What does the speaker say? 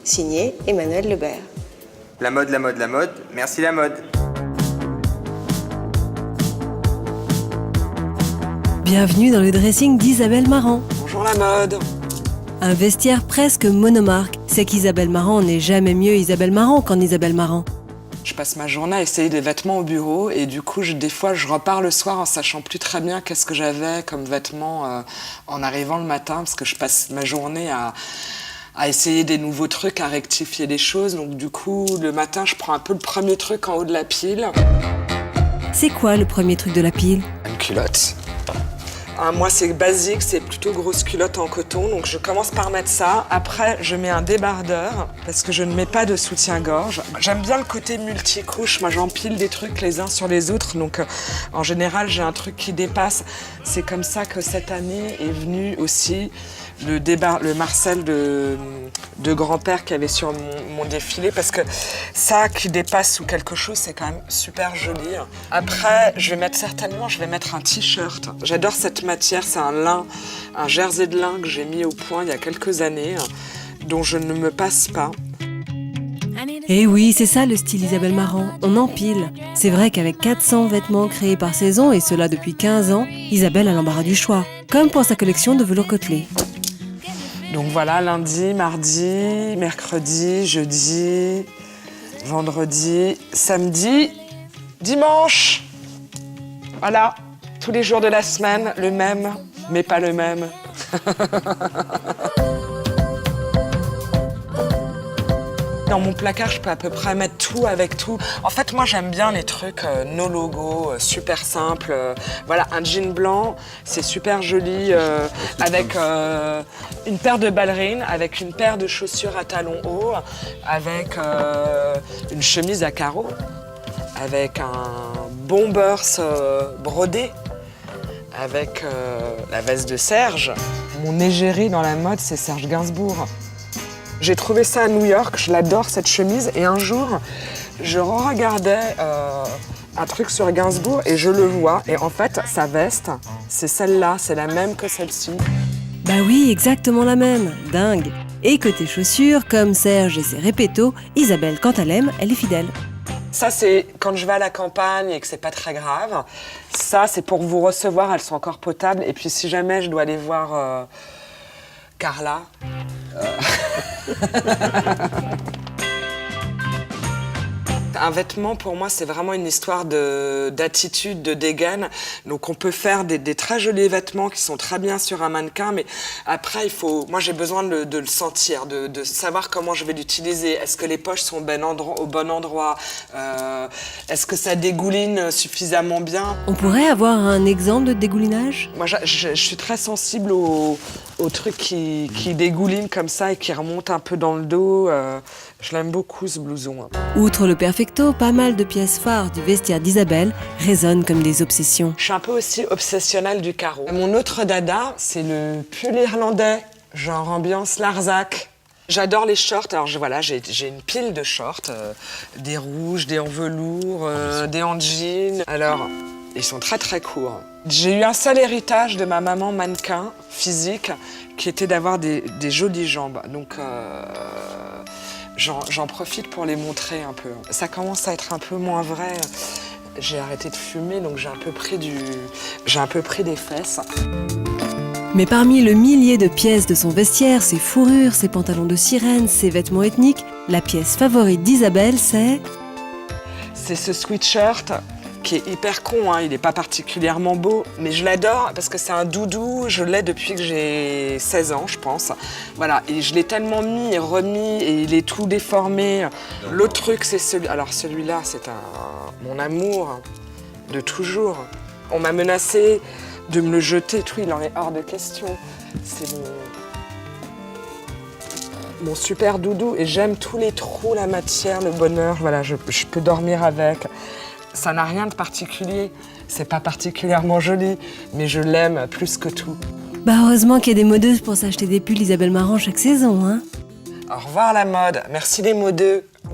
Signé Emmanuel Lebert. La mode, la mode, la mode, merci la mode. Bienvenue dans le dressing d'Isabelle Marant. Bonjour la mode. Un vestiaire presque monomarque. C'est qu'Isabelle Marant n'est jamais mieux Isabelle Marant qu'en Isabelle Marant. Je passe ma journée à essayer des vêtements au bureau et du coup, des fois, je repars le soir en sachant plus très bien qu'est-ce que j'avais comme vêtements en arrivant le matin parce que je passe ma journée à essayer des nouveaux trucs, à rectifier des choses. Donc du coup, le matin, je prends un peu le premier truc en haut de la pile. C'est quoi le premier truc de la pile? Une culotte. Moi, c'est basique, c'est plutôt grosse culotte en coton, donc je commence par mettre ça. Après, je mets un débardeur, parce que je ne mets pas de soutien-gorge. J'aime bien le côté multicouche, moi j'empile des trucs les uns sur les autres, donc en général, j'ai un truc qui dépasse. C'est comme ça que cette année est venu aussi le Marcel de grand-père qui avait sur mon défilé, parce que ça qui dépasse sous quelque chose, c'est quand même super joli. Après, je vais mettre un t-shirt. J'adore cette matière, c'est un jersey de lin que j'ai mis au point il y a quelques années, dont je ne me passe pas. Eh oui, c'est ça le style Isabelle Marant, on empile. C'est vrai qu'avec 400 vêtements créés par saison, et cela depuis 15 ans, Isabelle a l'embarras du choix, comme pour sa collection de velours côtelé. Donc voilà, lundi, mardi, mercredi, jeudi, vendredi, samedi, dimanche. Voilà, tous les jours de la semaine, le même, mais pas le même. Dans mon placard, je peux à peu près mettre tout avec tout. En fait, moi, j'aime bien les trucs no logo, super simples. Voilà, un jean blanc, c'est super joli, avec une paire de ballerines, avec une paire de chaussures à talons hauts, avec une chemise à carreaux, avec un bombers brodé, avec la veste de Serge. Mon égérie dans la mode, c'est Serge Gainsbourg. J'ai trouvé ça à New York, je l'adore cette chemise, et un jour, je regardais un truc sur Gainsbourg et je le vois, et en fait, sa veste, c'est celle-là, c'est la même que celle-ci. Bah oui, exactement la même, dingue. Et côté chaussures, comme Serge et ses répétos, Isabelle, quand elle aime, elle est fidèle. Ça, c'est quand je vais à la campagne et que c'est pas très grave. Ça, c'est pour vous recevoir, elles sont encore potables, et puis si jamais je dois aller voir Carla... Un vêtement, pour moi, c'est vraiment une histoire d'attitude, de dégaine. Donc, on peut faire des très jolis vêtements qui sont très bien sur un mannequin, mais après, moi, j'ai besoin de le sentir, de savoir comment je vais l'utiliser. Est-ce que les poches sont au bon endroit? Est-ce que ça dégouline suffisamment bien? On pourrait avoir un exemple de dégoulinage? Moi, je suis très sensible aux trucs qui dégoulinent comme ça et qui remontent un peu dans le dos. Je l'aime beaucoup, ce blouson. Outre le perfecto, pas mal de pièces phares du vestiaire d'Isabelle résonnent comme des obsessions. Je suis un peu aussi obsessionnelle du carreau. Mon autre dada, c'est le pull irlandais, genre ambiance Larzac. J'adore les shorts. Alors voilà, j'ai une pile de shorts, des rouges, des en velours, des en jean. Alors, ils sont très très courts. J'ai eu un seul héritage de ma maman mannequin physique, qui était d'avoir des jolies jambes. Donc j'en profite pour les montrer un peu. Ça commence à être un peu moins vrai. J'ai arrêté de fumer, donc j'ai un peu pris des fesses. Mais parmi le millier de pièces de son vestiaire, ses fourrures, ses pantalons de sirène, ses vêtements ethniques, la pièce favorite d'Isabelle, c'est ce sweatshirt qui est hyper con, hein. Il n'est pas particulièrement beau, mais je l'adore parce que c'est un doudou, je l'ai depuis que j'ai 16 ans, je pense. Voilà, et je l'ai tellement mis et remis, et il est tout déformé. L'autre truc, c'est celui-là, c'est mon amour de toujours. On m'a menacé de me le jeter, tout, il en est hors de question. C'est mon super doudou, et j'aime tous les trous, la matière, le bonheur, voilà, je peux dormir avec. Ça n'a rien de particulier, c'est pas particulièrement joli, mais je l'aime plus que tout. Bah heureusement qu'il y a des modeuses pour s'acheter des pulls Isabelle Marant chaque saison, hein. Au revoir la mode, merci les modeux.